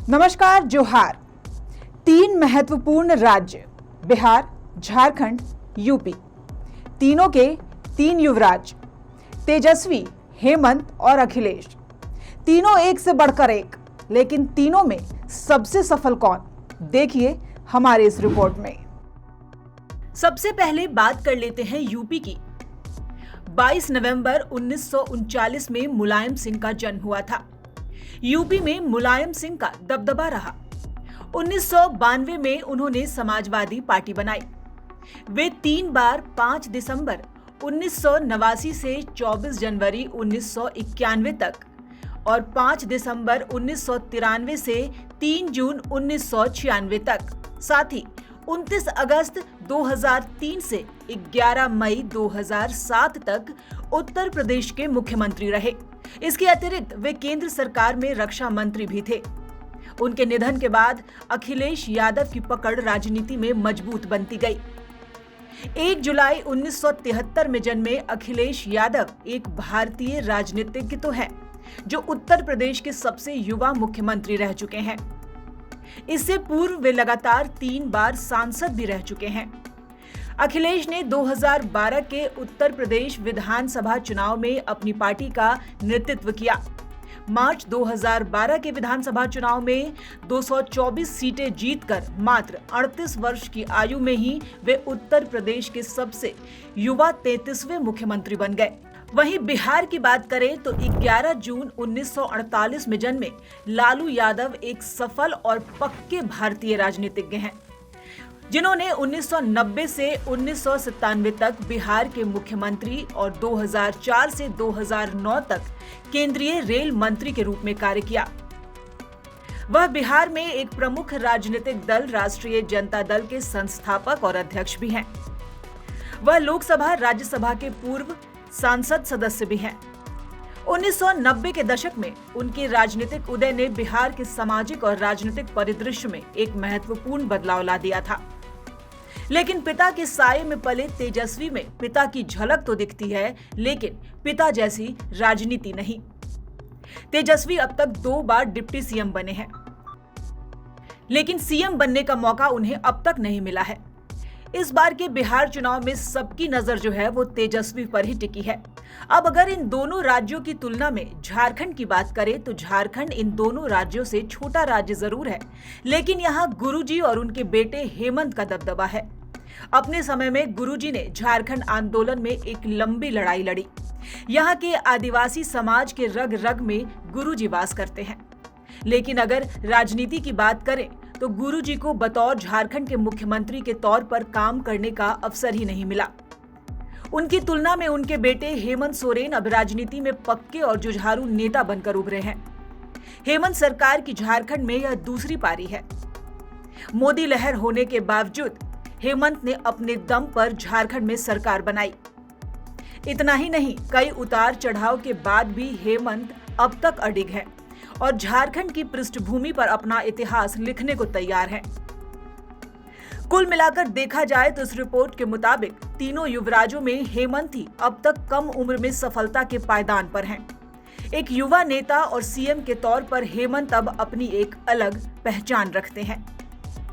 नमस्कार, जोहार। तीन महत्वपूर्ण राज्य बिहार, झारखंड, यूपी, तीनों के तीन युवराज तेजस्वी, हेमंत और अखिलेश, तीनों एक से बढ़कर एक। लेकिन तीनों में सबसे सफल कौन, देखिए हमारे इस रिपोर्ट में। सबसे पहले बात कर लेते हैं यूपी की। 22 नवंबर 1939 में मुलायम सिंह का जन्म हुआ था। यूपी में मुलायम सिंह का दबदबा रहा। 1992 में उन्होंने समाजवादी पार्टी बनाई। वे 3 बार 5 दिसंबर 1989 से 24 जनवरी 1991 तक और 5 दिसंबर 1993 से 3 जून 1996 तक, साथ ही 29 अगस्त 2003 से 11 मई 2007 तक उत्तर प्रदेश के मुख्यमंत्री रहे। इसके अतिरिक्त वे केंद्र सरकार में रक्षा मंत्री भी थे। उनके निधन के बाद अखिलेश यादव की पकड़ राजनीति में मजबूत बनती गई। 1 जुलाई 1973 में जन्मे अखिलेश यादव एक भारतीय राजनीतिज्ञ तो हैं, जो उत्तर प्रदेश के सबसे युवा मुख्यमंत्री रह चुके हैं। इससे पूर्व वे लगातार 3 बार सांसद भी रह चुके हैं। अखिलेश ने 2012 के उत्तर प्रदेश विधानसभा चुनाव में अपनी पार्टी का नेतृत्व किया। मार्च 2012 के विधानसभा चुनाव में 224 सीटें जीतकर मात्र 38 वर्ष की आयु में ही वे उत्तर प्रदेश के सबसे युवा 33वें मुख्यमंत्री बन गए। वहीं बिहार की बात करें तो 11 जून 1948 में जन्मे लालू यादव एक सफल और पक्के भारतीय राजनीतिज्ञ हैं, जिन्होंने 1990 से 1997 तक बिहार के मुख्यमंत्री और 2004 से 2009 तक केंद्रीय रेल मंत्री के रूप में कार्य किया। वह बिहार में एक प्रमुख राजनीतिक दल राष्ट्रीय जनता दल के संस्थापक और अध्यक्ष भी हैं। वह लोकसभा, राज्यसभा के पूर्व सांसद सदस्य भी हैं। 1990 के दशक में उनके राजनीतिक उदय ने बिहार के सामाजिक और राजनीतिक परिदृश्य में एक महत्वपूर्ण बदलाव ला दिया था। लेकिन पिता के साये में पले तेजस्वी में पिता की झलक तो दिखती है, लेकिन पिता जैसी राजनीति नहीं। तेजस्वी अब तक 2 बार डिप्टी सीएम बने हैं, लेकिन सीएम बनने का मौका उन्हें अब तक नहीं मिला है। इस बार के बिहार चुनाव में सबकी नजर जो है वो तेजस्वी पर ही टिकी है। अब अगर इन दोनों राज्यों की तुलना में झारखंड की बात करें तो झारखंड इन दोनों राज्यों से छोटा राज्य जरूर है, लेकिन यहाँ गुरुजी और उनके बेटे हेमंत का दबदबा है। अपने समय में गुरुजी ने झारखंड आंदोलन में एक लंबी लड़ाई लड़ी। यहाँ के आदिवासी समाज के रग रग में गुरुजी वास करते हैं। लेकिन अगर राजनीति की बात करें तो गुरुजी को बतौर झारखंड के मुख्यमंत्री के तौर पर काम करने का अवसर ही नहीं मिला। उनकी तुलना में उनके बेटे हेमंत सोरेन अब राजनीति में पक्के और जुझारू नेता बनकर उभरे हैं। हेमंत सरकार की झारखंड में यह दूसरी पारी है। मोदी लहर होने के बावजूद हेमंत ने अपने दम पर झारखंड में सरकार बनाई। इतना ही नहीं, कई उतार चढ़ाव के बाद भी हेमंत अब तक अडिग है और झारखंड की पृष्ठभूमि पर अपना इतिहास लिखने को तैयार है। कुल मिलाकर देखा जाए तो इस रिपोर्ट के मुताबिक तीनों युवराजों में हेमंत ही अब तक कम उम्र में सफलता के पायदान पर हैं। एक युवा नेता और सीएम के तौर पर हेमंत अब अपनी एक अलग पहचान रखते हैं।